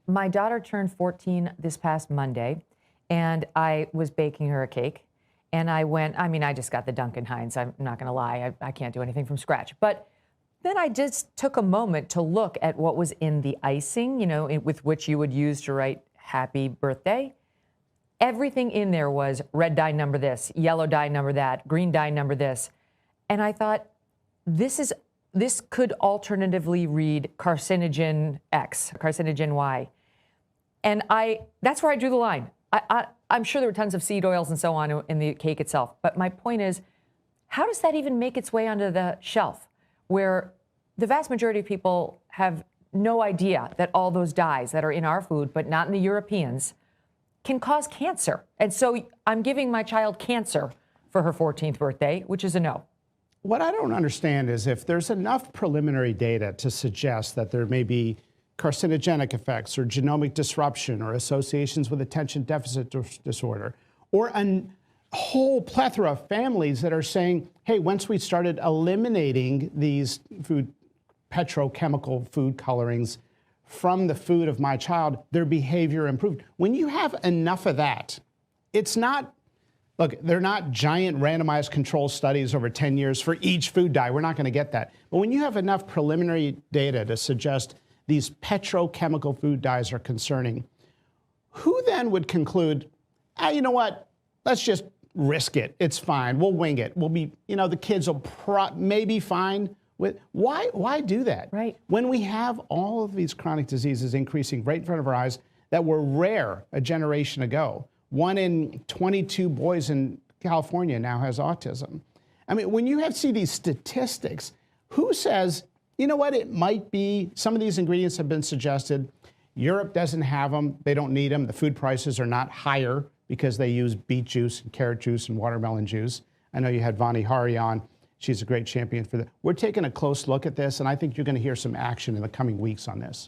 my daughter turned 14 this past Monday, and I was baking her a cake. And I just got the Duncan Hines. I'm not going to lie. I can't do anything from scratch. But then I just took a moment to look at what was in the icing, with which you would use to write happy birthday. Everything in there was red dye number this, yellow dye number that, green dye number this. And I thought, this could alternatively read carcinogen X, carcinogen Y. And that's where I drew the line. I'm sure there were tons of seed oils and so on in the cake itself. But my point is, how does that even make its way onto the shelf, where the vast majority of people have no idea that all those dyes that are in our food, but not in the Europeans, can cause cancer? And so I'm giving my child cancer for her 14th birthday, which is a no. What I don't understand is if there's enough preliminary data to suggest that there may be carcinogenic effects or genomic disruption or associations with attention deficit disorder, or a whole plethora of families that are saying, hey, once we started eliminating these petrochemical food colorings from the food of my child, their behavior improved. When you have enough of that, it's not, look, they're not giant randomized control studies over 10 years for each food dye. We're not going to get that. But when you have enough preliminary data to suggest these petrochemical food dyes are concerning, who then would conclude, you know what, let's just risk it. It's fine. We'll wing it. We'll be, the kids will maybe fine with, why do that? Right. When we have all of these chronic diseases increasing right in front of our eyes that were rare a generation ago. 1 in 22 boys in California now has autism. I mean, when you see these statistics, who says, you know what, it might be, some of these ingredients have been suggested. Europe doesn't have them. They don't need them. The food prices are not higher because they use beet juice and carrot juice and watermelon juice. I know you had Vani Hari on. She's a great champion for that. We're taking a close look at this, and I think you're going to hear some action in the coming weeks on this.